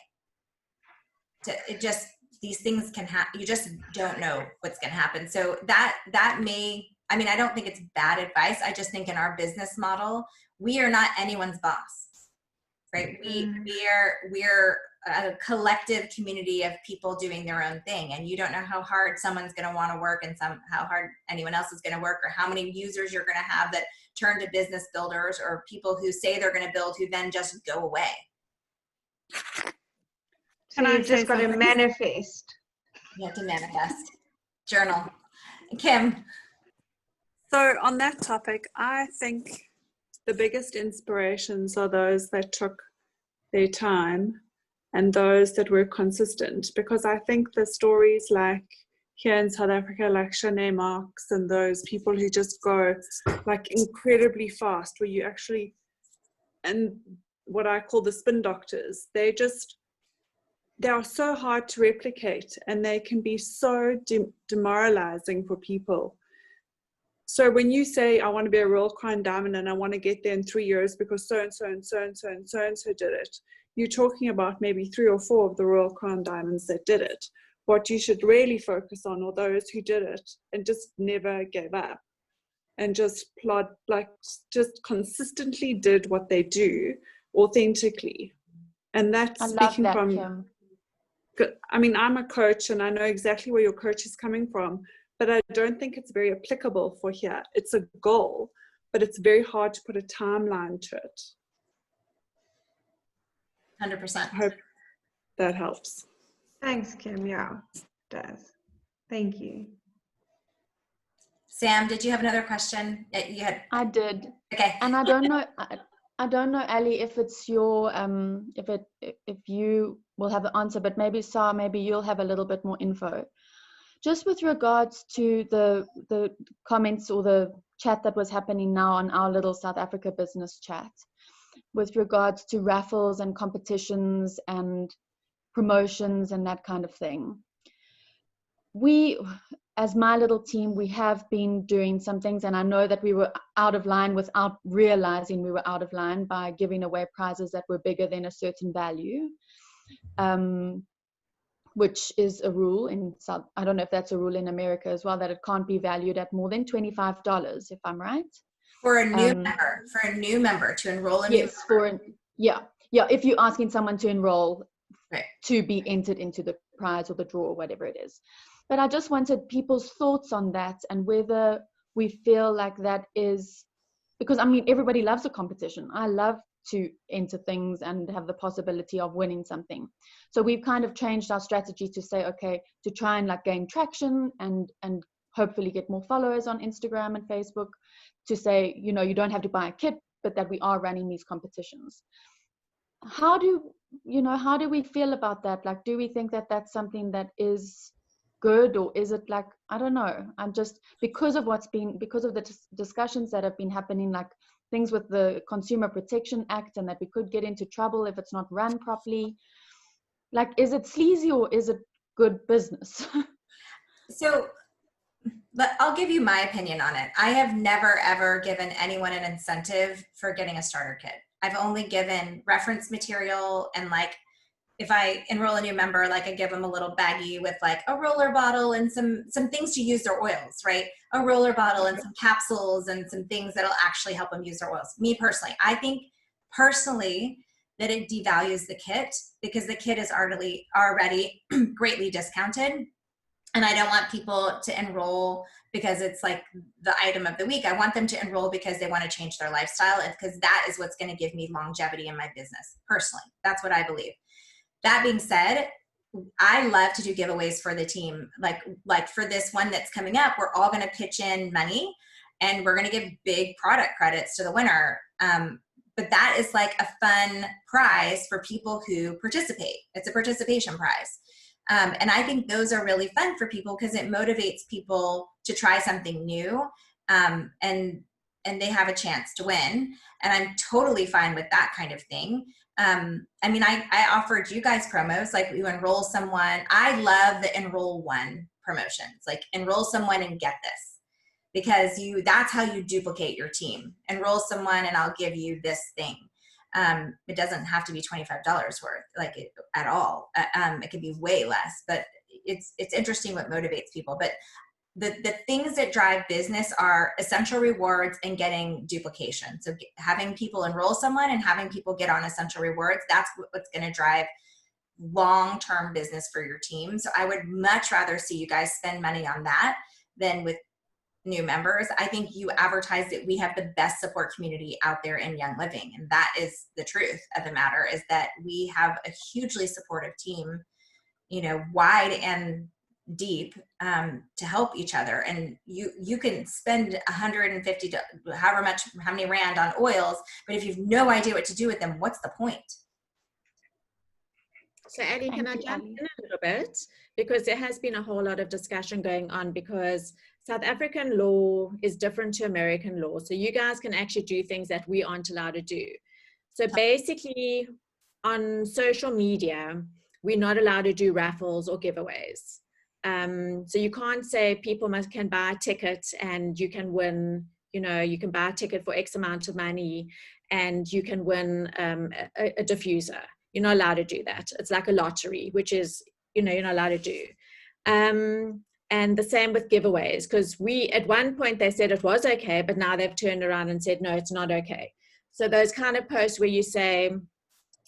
A: These things can happen. You just don't know what's going to happen. So that may, I don't think it's bad advice. I just think in our business model, we are not anyone's boss. Right? We're a collective community of people doing their own thing, and you don't know how hard someone's going to want to work and how hard anyone else is going to work, or how many users you're going to have that turn to business builders, or people who say they're going to build who then just go away.
J: So you've just got to manifest.
A: You have to manifest. Journal. Kim.
K: So on that topic, I think the biggest inspirations are those that took their time and those that were consistent, because I think the stories like here in South Africa, like Shanae Marks and those people who just go incredibly fast, where you actually, and what I call the spin doctors, they are so hard to replicate and they can be so demoralizing for people. So when you say, I want to be a Royal Crown Diamond and I want to get there in 3 years because so-and-so and so-and-so and so-and-so did it, you're talking about maybe 3 or 4 of the Royal Crown Diamonds that did it. What you should really focus on are those who did it and just never gave up and just just consistently did what they do authentically. And that's speaking from, Kim. I'm a coach and I know exactly where your coach is coming from, but I don't think it's very applicable for here. It's a goal, but it's very hard to put a timeline to it.
A: 100%.
K: I hope that helps.
J: Thanks, Kim. Yeah, it does. Thank you.
A: Sam, did you have another question?
I: I did.
A: Okay.
I: And I don't know, Ali, if it's your, if you will have the answer, but maybe Sa, maybe you'll have a little bit more info. Just with regards to the comments or the chat that was happening now on our little South Africa business chat, with regards to raffles and competitions and promotions and that kind of thing. We, as my little team, we have been doing some things, and I know that we were out of line without realizing we were out of line by giving away prizes that were bigger than a certain value. Which is a rule in South, I don't know if that's a rule in America as well, that it can't be valued at more than $25, if I'm right.
A: For a new member to enroll a new member.
I: Yeah, if you're asking someone to enroll,
A: right,
I: to be entered into the prize or the draw or whatever it is. But I just wanted people's thoughts on that and whether we feel like that is, because everybody loves a competition. I love to enter things and have the possibility of winning something. So we've kind of changed our strategy to say, okay, to try and gain traction and hopefully get more followers on Instagram and Facebook, to say, you don't have to buy a kit, but that we are running these competitions. How do we feel about that? Do we think that that's something that is good, or is it I don't know. I'm just, because of the discussions that have been happening, things with the Consumer Protection Act, and that we could get into trouble if it's not run properly. Is it sleazy or is it good business?
A: So I'll give you my opinion on it. I have never, ever given anyone an incentive for getting a starter kit. I've only given reference material and if I enroll a new member, like I give them a little baggie with like a roller bottle and some things to use their oils, right? A roller bottle and some capsules and some things that'll actually help them use their oils. Me personally, I think personally that it devalues the kit because the kit is already greatly discounted. And I don't want people to enroll because it's like the item of the week. I want them to enroll because they want to change their lifestyle, because that is what's going to give me longevity in my business. Personally, that's what I believe. That being said, I love to do giveaways for the team. Like for this one that's coming up, we're all going to pitch in money and we're going to give big product credits to the winner. But that is like a fun prize for people who participate. It's a participation prize. And I think those are really fun for people because it motivates people to try something new, and they have a chance to win. And I'm totally fine with that kind of thing. I mean, I offered you guys promos, like you enroll someone. I love the enroll one promotions, like enroll someone and get this, because that's how you duplicate your team. Enroll someone and I'll give you this thing. It doesn't have to be $25 worth, at all. It could be way less, but it's interesting what motivates people. But the things that drive business are essential rewards and getting duplication. So having people enroll someone and having people get on essential rewards, that's what's going to drive long-term business for your team. So I would much rather see you guys spend money on that than with new members. I think you advertise that we have the best support community out there in Young Living. And that is the truth of the matter, is that we have a hugely supportive team, wide and deep, to help each other. And you can spend 150 to how many rand on oils, but if you've no idea what to do with them, what's the point?
F: So Ellie, can I jump in a little bit? Because there has been a whole lot of discussion going on, because South African law is different to American law. So you guys can actually do things that we aren't allowed to do. So basically on social media, we're not allowed to do raffles or giveaways. So you can't say people can buy a ticket and you can win, you can buy a ticket for X amount of money and you can win a diffuser. You're not allowed to do that. It's like a lottery, which is, you're not allowed to do. And the same with giveaways, because at one point they said it was okay, but now they've turned around and said, no, it's not okay. So those kind of posts where you say,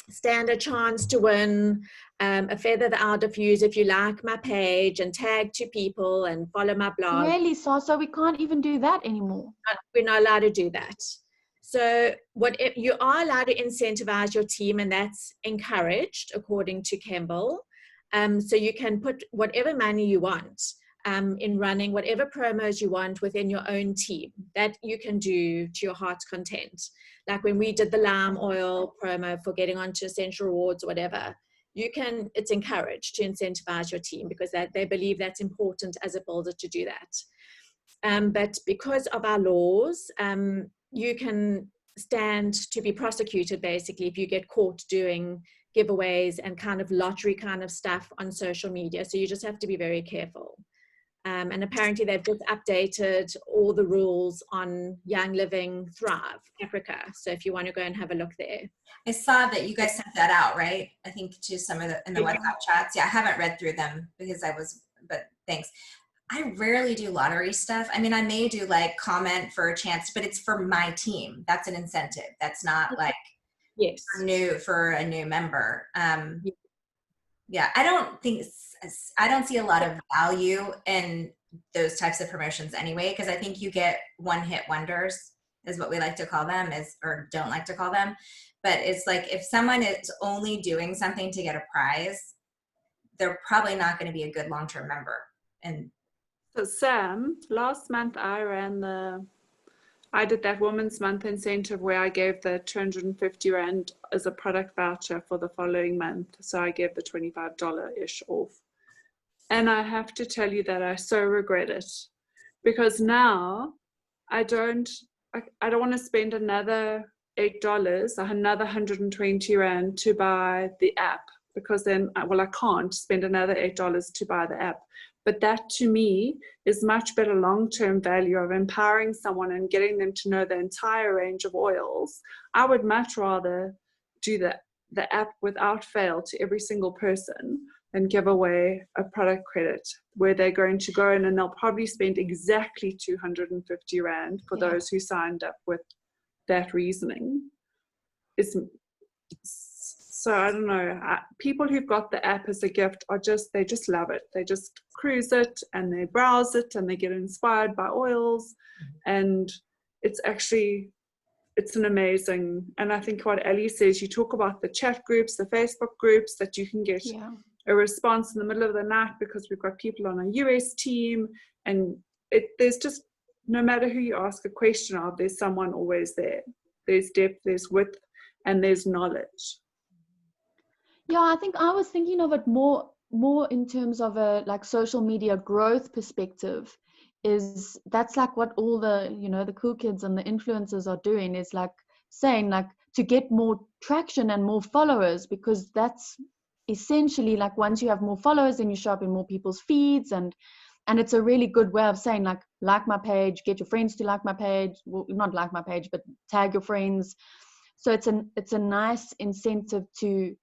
F: stand a chance to win a Feather the Owl diffuser if you like my page, and tag 2 people and follow my blog.
I: Really, Sasa, we can't even do that anymore.
F: We're not allowed to do that. So you are allowed to incentivize your team, and that's encouraged according to Kemble. So you can put whatever money you want in running whatever promos you want within your own team that you can do to your heart's content. Like when we did the lime oil promo for getting onto Essential Rewards or whatever, it's encouraged to incentivize your team because they believe that's important as a builder to do that. But because of our laws, you can stand to be prosecuted basically if you get caught doing giveaways and kind of lottery kind of stuff on social media. So you just have to be very careful. And apparently they've just updated all the rules on Young Living Thrive Africa. So if you want to go and have a look there.
A: I saw that you guys sent that out, right? I think to some of in the WhatsApp chats. Yeah, I haven't read through them but thanks. I rarely do lottery stuff. I mean, I may do like comment for a chance, but it's for my team. That's an incentive. That's not like for a new member. Yeah, I don't see a lot of value in those types of promotions anyway, because I think you get one-hit wonders is what we like to call them, or don't like to call them. But it's like if someone is only doing something to get a prize, they're probably not going to be a good long-term member. And
K: so Sam, last month I did that Women's Month incentive where I gave the 250 Rand as a product voucher for the following month. So I gave the $25-ish off. And I have to tell you that I so regret it, because now I don't want to spend another $8, another 120 Rand to buy the app, because then, I can't spend another $8 to buy the app. But that to me is much better long-term value of empowering someone and getting them to know the entire range of oils. I would much rather do the the app without fail to every single person and give away a product credit where they're going to go in and they'll probably spend exactly 250 Rand for those who signed up with that reasoning. So I don't know, people who've got the app as a gift they just love it. They just cruise it and they browse it and they get inspired by oils, and it's an amazing, and I think what Ellie says, you talk about the chat groups, the Facebook groups, that you can get a response in the middle of the night because we've got people on a US team, and there's just, no matter who you ask a question of, there's someone always there. There's depth, there's width, and there's knowledge.
I: Yeah, I think I was thinking of it more in terms of a like social media growth perspective. Is that's like what all the the cool kids and the influencers are doing, is like saying like to get more traction and more followers, because that's essentially like once you have more followers then you show up in more people's feeds, and it's a really good way of saying like my page, get your friends to like my page, well, not like my page but tag your friends. So it's a nice incentive to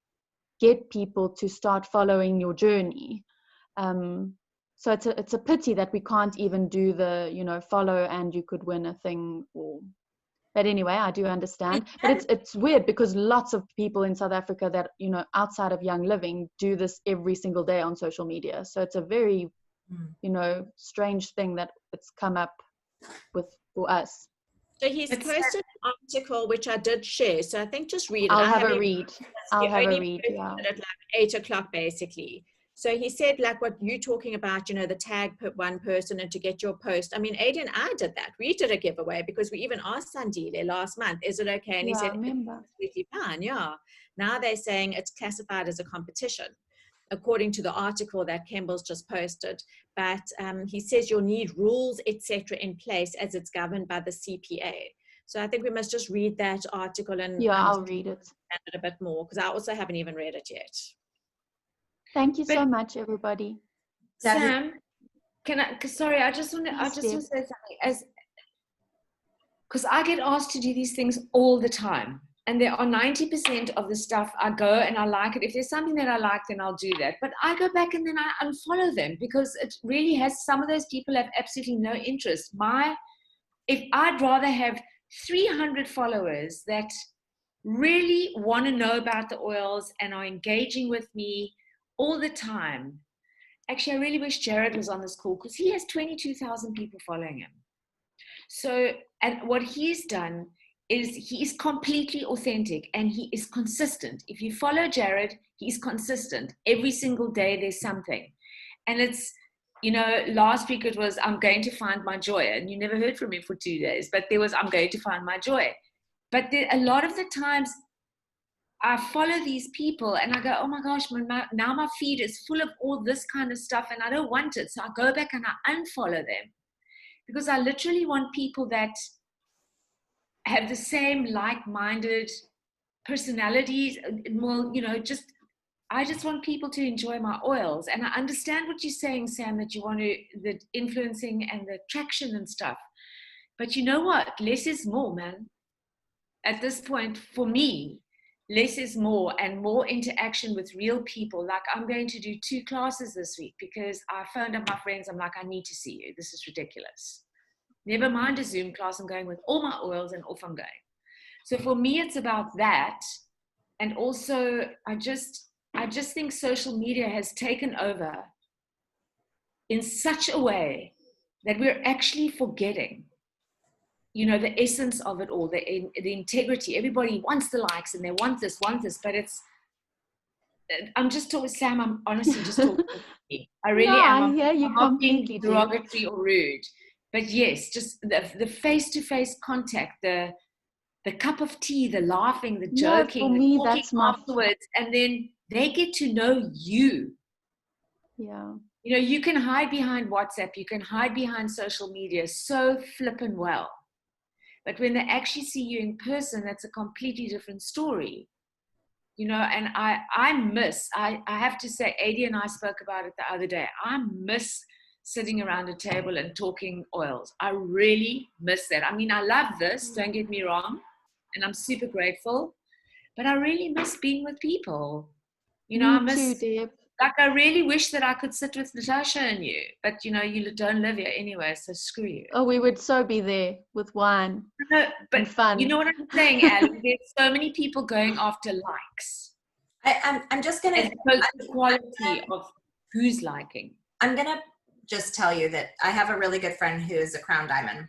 I: get people to start following your journey. So it's a pity that we can't even do the follow and you could win a thing. But anyway, I do understand. But it's weird because lots of people in South Africa that outside of Young Living do this every single day on social media. So it's a very strange thing that it's come up for us.
F: So he's posted an article which I did share. So I think just read it.
I: I'll have a read. Yeah.
F: At like 8 o'clock basically. So he said like what you're talking about, the tag put one person and to get your post. I mean, Adrian, I did that. We did a giveaway because we even asked Sandile last month, is it okay? And he said, it's completely fine. Yeah. Now they're saying it's classified as a competition, according to the article that Kemble's just posted. But he says you'll need rules, etc., in place as it's governed by the CPA. So I think we must just read that article and
I: I'll read it
F: a bit more, because I also haven't even read it yet.
I: Thank you so much, everybody.
D: Sam, sorry, I just want to say something, because I get asked to do these things all the time. And there are 90% of the stuff I go and I like it. If there's something that I like, then I'll do that. But I go back and then I unfollow them because it really has, some of those people have absolutely no interest. If I'd rather have 300 followers that really want to know about the oils and are engaging with me all the time. Actually, I really wish Jared was on this call because he has 22,000 people following him. So, and what he's done is he is completely authentic and he is consistent. If you follow Jared, he's consistent. Every single day there's something. And it's, last week it was, I'm going to find my joy. And you never heard from me for 2 days, but there was, I'm going to find my joy. But a lot of the times I follow these people and I go, oh my gosh, now my feed is full of all this kind of stuff and I don't want it. So I go back and I unfollow them because I literally want people that have the same like-minded personalities. Well, I just want people to enjoy my oils. And I understand what you're saying, Sam, that you want the influencing and the traction and stuff. But you know what? Less is more, man. At this point, for me, less is more, and more interaction with real people. Like I'm going to do 2 classes this week because I phoned up my friends. I'm like, I need to see you. This is ridiculous. Never mind a Zoom class. I'm going with all my oils and off I'm going. So for me, it's about that. And also, I just think social media has taken over in such a way that we're actually forgetting the essence of it all, the integrity. Everybody wants the likes and they want this, but I'm just talking, Sam, I'm honestly just talking to me. I really am.
I: Yeah, you
D: I'm not being
I: completely
D: derogatory or rude. But yes, just the face-to-face contact, the cup of tea, the laughing, the joking,
I: for me,
D: the talking
I: that's my
D: afterwards, and then they get to know you.
I: Yeah.
D: You can hide behind WhatsApp, you can hide behind social media so flippin' well. But when they actually see you in person, that's a completely different story. And I have to say, Adi and I spoke about it the other day. I miss sitting around a table and talking oils. I really miss that. I mean, I love this, don't get me wrong, and I'm super grateful. but I really miss being with people. You know, I
I: Me
D: miss,
I: too, Deb.
D: like, I really wish that I could sit with Natasha and you, but you know, you don't live here anyway, so screw you.
I: Oh, we would so be there with wine
D: No, but
I: and fun.
D: you know what I'm saying, Ellie? There's so many people going after likes.
A: I'm just gonna,
D: as opposed to the quality of who's liking.
A: I'm gonna just tell you that I have a really good friend who is a Crown Diamond,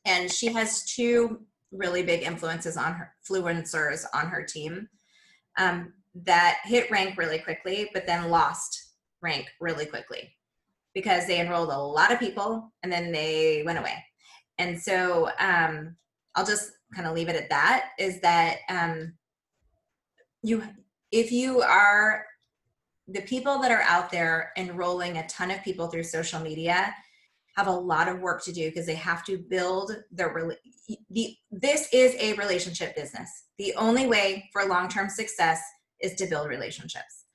A: and she has two really big influencers on her team that hit rank really quickly, but then lost rank really quickly because they enrolled a lot of people and then they went away. And so I'll just kind of leave it at that, is that if you are the people that are out there enrolling a ton of people through social media have a lot of work to do because they have to build this is a relationship business. The only way for long-term success is to build relationships,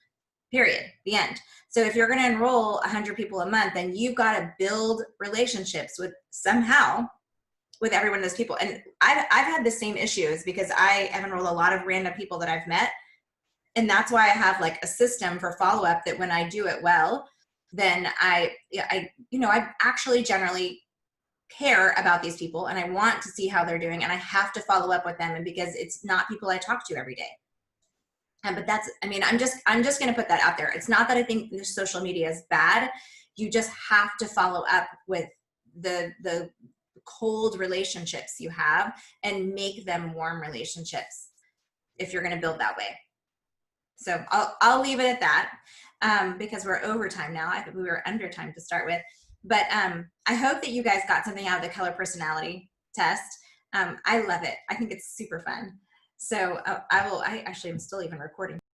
A: period, the end. So if you're going to enroll 100 people a month, then you've got to build relationships with every one of those people. And I've had the same issues because I have enrolled a lot of random people that I've met. And that's why I have like a system for follow-up that when I do it well, then I actually generally care about these people and I want to see how they're doing and I have to follow up with them, and because it's not people I talk to every day. But that's, I mean, I'm just going to put that out there. It's not that I think social media is bad. You just have to follow up with the cold relationships you have and make them warm relationships if you're going to build that way. So I'll leave it at that because we're over time now. I think we were under time to start with. But I hope that you guys got something out of the color personality test. I love it. I think it's super fun. So I actually am still even recording.